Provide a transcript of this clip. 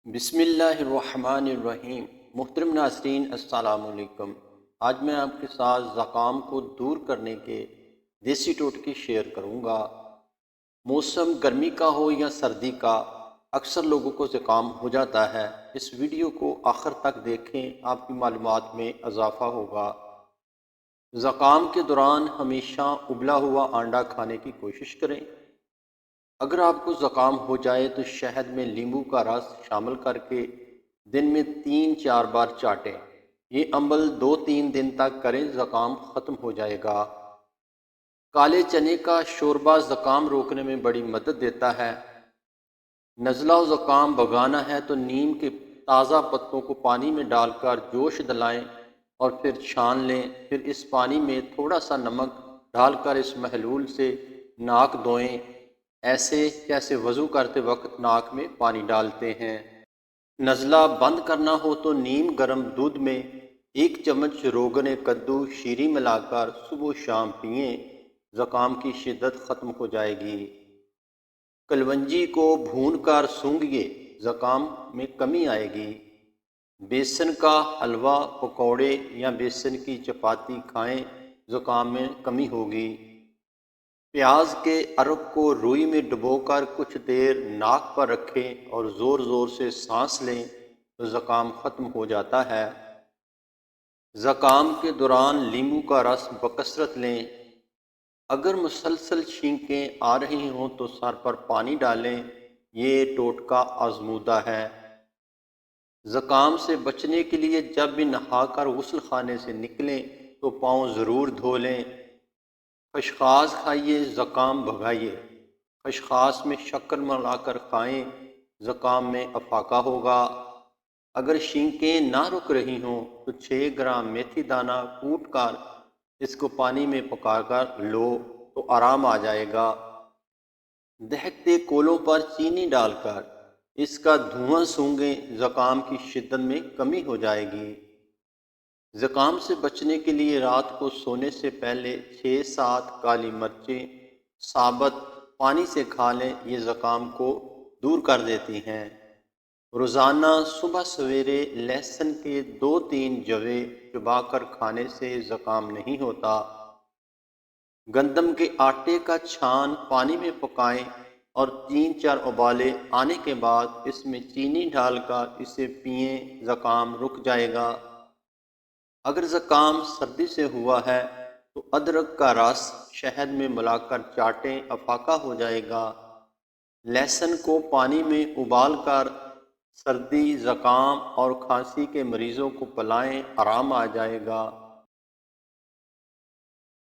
بسم اللہ الرحمن الرحیم۔ محترم ناظرین السلام علیکم۔ آج میں آپ کے ساتھ زکام کو دور کرنے کے دیسی ٹوٹکے شیئر کروں گا۔ موسم گرمی کا ہو یا سردی کا، اکثر لوگوں کو زکام ہو جاتا ہے۔ اس ویڈیو کو آخر تک دیکھیں، آپ کی معلومات میں اضافہ ہوگا۔ زکام کے دوران ہمیشہ ابلا ہوا انڈا کھانے کی کوشش کریں۔ اگر آپ کو زکام ہو جائے تو شہد میں لیموں کا رس شامل کر کے دن میں 3-4 بار چاٹیں۔ یہ عمل 2-3 دن تک کریں، زکام ختم ہو جائے گا۔ کالے چنے کا شوربہ زکام روکنے میں بڑی مدد دیتا ہے۔ نزلہ و زکام بھگانا ہے تو نیم کے تازہ پتوں کو پانی میں ڈال کر جوش دلائیں اور پھر چھان لیں۔ پھر اس پانی میں تھوڑا سا نمک ڈال کر اس محلول سے ناک دھوئیں، ایسے جیسے وضو کرتے وقت ناک میں پانی ڈالتے ہیں۔ نزلہ بند کرنا ہو تو نیم گرم دودھ میں 1 چمچ روغن کدو شیریں ملا کر صبح و شام پئیں، زکام کی شدت ختم ہو جائے گی۔ کلونجی کو بھون کر سونگھئے، زکام میں کمی آئے گی۔ بیسن کا حلوہ، پکوڑے یا بیسن کی چپاتی کھائیں، زکام میں کمی ہوگی۔ پیاز کے ارک کو روئی میں ڈبو کر کچھ دیر ناک پر رکھیں اور زور زور سے سانس لیں تو زکام ختم ہو جاتا ہے۔ زکام کے دوران لیموں کا رس بکثرت لیں۔ اگر مسلسل چھینکیں آ رہی ہوں تو سر پر پانی ڈالیں، یہ ٹوٹکا آزمودہ ہے۔ زکام سے بچنے کے لیے جب بھی نہا کر غسل خانے سے نکلیں تو پاؤں ضرور دھو لیں۔ خشخاش کھائیے، زکام بھگائیے۔ خشخاش میں شکر ملا کر کھائیں، زکام میں افاقہ ہوگا۔ اگر چھینکیں نہ رک رہی ہوں تو 6 گرام میتھی دانہ کوٹ کر اس کو پانی میں پکا کر لو تو آرام آ جائے گا۔ دہکتے کولوں پر چینی ڈال کر اس کا دھواں سونگھیں، زکام کی شدت میں کمی ہو جائے گی۔ زکام سے بچنے کے لیے رات کو سونے سے پہلے 6-7 کالی مرچیں ثابت پانی سے کھا لیں، یہ زکام کو دور کر دیتی ہیں۔ روزانہ صبح سویرے لہسن کے 2-3 جوے چبا کر کھانے سے زکام نہیں ہوتا۔ گندم کے آٹے کا چھان پانی میں پکائیں اور 3-4 ابالے آنے کے بعد اس میں چینی ڈال کر اسے پئیں، زکام رک جائے گا۔ اگر زکام سردی سے ہوا ہے تو ادرک کا رس شہد میں ملا کر چاٹیں، افاقہ ہو جائے گا۔ لہسن کو پانی میں ابال کر سردی، زکام اور کھانسی کے مریضوں کو پلائیں، آرام آ جائے گا۔